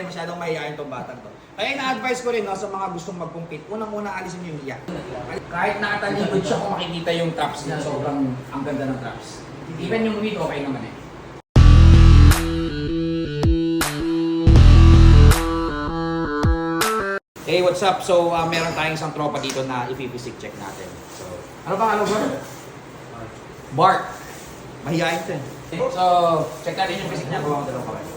Hindi, masyadong mahihayin tong batang to. Kaya ina-advise ko rin no, sa mga gustong mag-compete, unang-una alisin nyo yung hiya. Kahit nakatalikod siya kung makikita yung traps niya, sobrang ang ganda ng traps. Even yung mid, okay naman eh. Hey, what's up? So, meron tayong isang tropa dito na i-physic check natin. So, ano bang ano, Bart? Bart. Mahihayin to eh. So, check natin yung physique niya. Gawa ko dalawang kamay.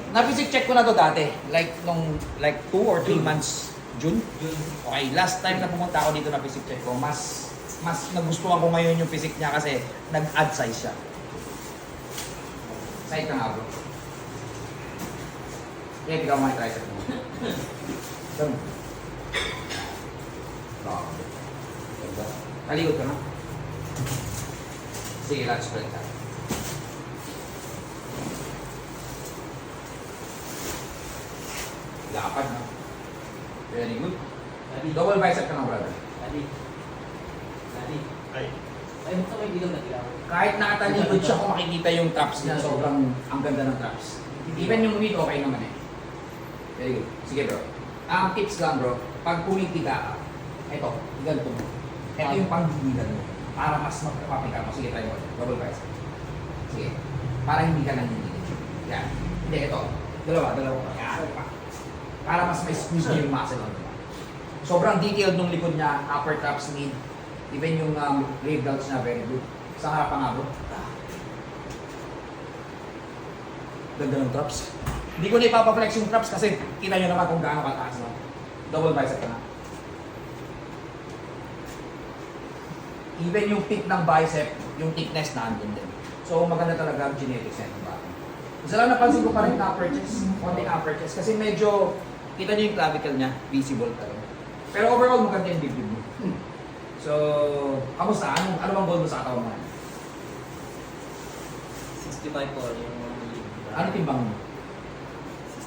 Na-physique check ko na to dati. Like, 2 or 3 months. June? Okay, last time na pumunta ako dito na physique check ko, mas nagustuhan ko ngayon yung physique niya kasi nag-add size siya. Side ka nga, bro. Yeah, ikaw mga tricep mo. Doon. Talikod ka na. Sige, let's spread that. Lapad na. Very good. Double bicep ka na, brother. Ay, bukta may bilang na ilaw. Kahit nakatalikod siya kung makikita yung traps niya, sobrang ang ganda ng traps. Even yung mid, okay naman eh. Very good. Sige bro. Ang tips lang bro, pag pumipika ka, ito, ganito mo. Ito yung panggigilan mo. Para mas magpapapika mo. Sige, try mo. Double bicep. Sige. Para hindi ka nanginginig. Yan. Hindi, ito. Dalawa. Yan. Para mas may squeeze yung muscle on. Sobrang detailed nung likod niya, upper traps, mid. Even yung rib delts niya, very good. Sa harap pa nga bro. Ganda ng traps. Hindi ko na ipapaflex yung traps kasi kita nyo naman kung gaano kataas. No? Double bicep ka na. Even yung tip ng bicep, yung thickness na andun din. So maganda talaga ang genetics ng bata. Isa lang napansin ko pa rin na upper chest, konting upper chest. Kasi medyo, kita nyo yung clavicle niya, visible talaga. Pero overall maganda yung dibdib mo. So, kamusta? Ano bang goal mo sa katawan mo? 65 po yung Ano timbang mo?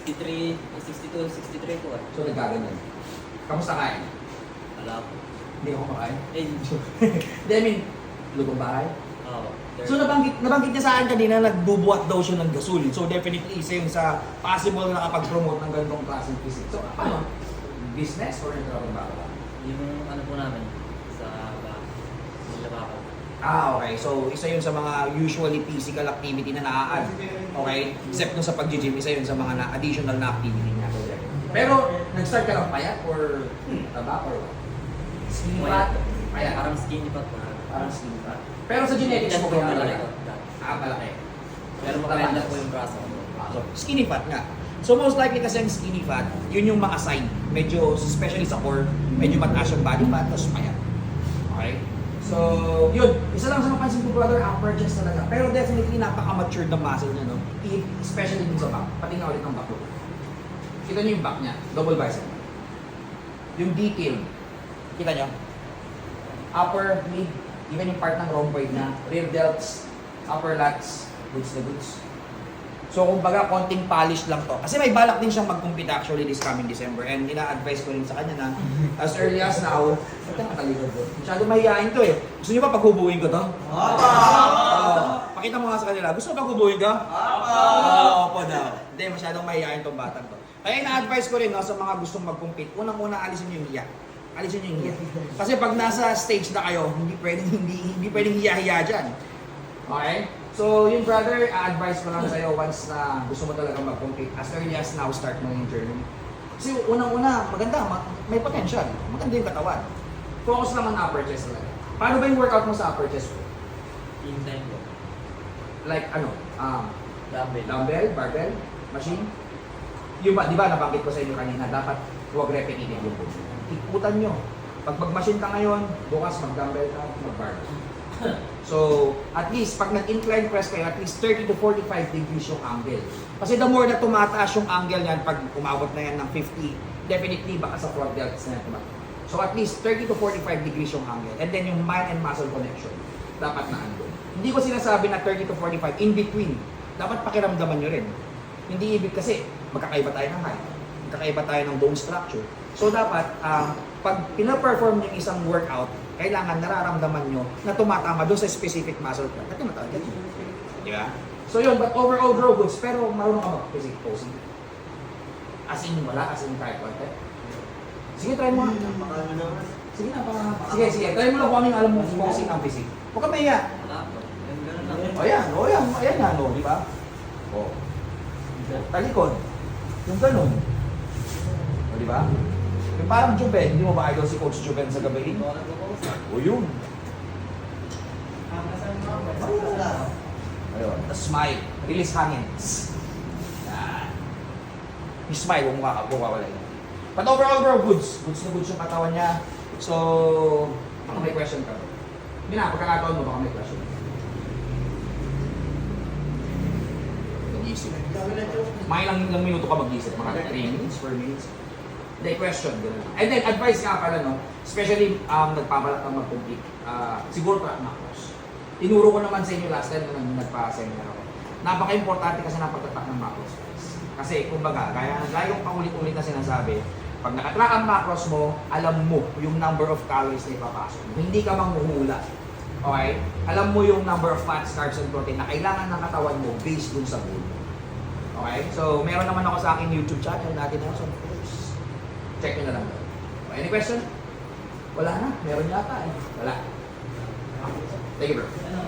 63, 62, 63 po. So nagkaganyan. Kamusta kain? Wala po. Hindi ako makain. Eh, Hindi, I mean, lugong bahay. oo. So nabanggit niya sa akin kanina, nagbubuhat daw siya ng gasol. So definitely isa yung sa possible na nakapag-promote ng ganitong klaseng physique. So ano? Business or nagkaroon ba? Yung ano po namin sa Labako. Okay. So isa yun sa mga usually physical activity na na-add. Okay? Except nung sa pag-gym, isa yun sa mga additional na activity niya. Pero nag-start ka lang payat or taba or what? Skinny fat? Payat. Parang skinny fat po. Parang skinny fat. Pero sa genetics mo kaya malaki malaki. ko. Malaki. Pero maganda po yung braso ko. So, skinny fat nga. So most likely kasi ang skinny fat, yun yung mga sign. Medyo, especially sa core, medyo mataas yung body fat, tapos payat. Okay? So, yun. Isa lang sa napansin ko, brother, upper chest talaga. Pero definitely, napaka-matured ng muscle niya, no? Especially dun sa back. Pati nga ulit ng back. Kita niyo yung back niya. Double bicep. Yung detail. Kita niyo? Upper, mid, even yung part ng rhomboid na, rear delts, upper lats, goods na goods. So, kumbaga, konting polish lang to. Kasi may balak din siyang mag-compete actually this coming December. And ina-advise ko rin sa kanya na as early as now, ito nakaligod ko. Masyado mahihayin to eh. Gusto niyo ba paghubuhin ko to? Pakita mo nga sa kanila. Gusto mo paghubuhin ka? Opo daw. Hindi, masyadong mahihayin tong batang to. Kaya ina-advise ko rin no, sa mga gustong mag-compete, unang-una alisin niyo yung hiya. Alisin niyo yung hiya. Kasi pag nasa stage na kayo, hindi pwedeng hiya-hiya dyan. Okay? So, yung brother, advice ko lang sa'yo once na gusto mo talaga mag-compete, as early as now, start mo yung journey. Kasi unang-una, maganda, may potential. Maganda yung katawan. Focus naman na upper chest talaga. Paano ba yung workout mo sa upper chest mo? In time po. Like ano? Dumbbell. Dumbbell, barbell, machine? Yung ba, di ba nabanggit ko sa inyo kanina, dapat huwag repetitive yung po. Ikutan nyo. Pag mag-machine ka ngayon, bukas mag-dumbbell ka, mag-barbell. So, at least, pag nag-incline press kayo, at least 30 to 45 degrees yung angle. Kasi the more na tumataas yung angle niyan, pag umabot na yan ng 50, definitely baka sa front delts na yan tumataas. So, at least 30 to 45 degrees yung angle. And then yung mind and muscle connection, dapat na andun. Hindi ko sinasabi na 30 to 45, in between. Dapat pakiramdaman nyo rin. Hindi ibig kasi, magkakaiba tayo ng height. Magkakaiba tayo ng bone structure. So, dapat, pag pina-perform yung isang workout, kailangan nararamdaman nyo na tumatama doon sa specific muscle part na tinatawag. Di ba? So yun, but overall grow goods, pero marunong ka mag-physic posing. As in, wala, as in type 1. Sige, try mo nga. Napakano naman. Sige na, sige, try mo lang kung anong alam mo posing ang physic. Huwag ka maya. Wala po. Yung ganun lang. Ayan nga, no, di ba? O. Talikod. Yung ganun. O, di ba? Yung parang Juven, hindi mo ba idol si Coach Juven sa gabi? Ito ako nagpo-post. O yun. Wala. Ayun. Tapos smile. Release hangin. Yan. Yung smile, huwag mo kakawala yun. But overall, bro, goods. Goods na goods yung katawan niya. So, baka may question ka. Hindi na, pagkakataon mo, baka may question. Mag-isip. Dami na joke. May ilang minuto ka mag-isip, mga 3 minutes, 4 minutes. Hindi, question, gano'n. And then, advice ka pala, no? Especially, nagpapalat ng mag-complete. Siguro pa, macros. Tinuro ko naman sa inyo last time nung nagpa-seminar ako. Napaka-importante kasi ng pagtatak ng macros, guys. Kasi, kumbaga, kaya lagi kong paulit-ulit na sinasabi, pag nakatrack ang macros mo, alam mo yung number of calories na ipapasok mo. Hindi ka manghuhula. Okay? Alam mo yung number of fats, carbs, and protein na kailangan ng katawan mo based dun sa goal. Okay? So, meron naman ako sa aking YouTube channel natin also, of course. Check nyo na lang. Okay, any question? Wala na. Meron yata eh. Wala. Thank you, bro. Ano?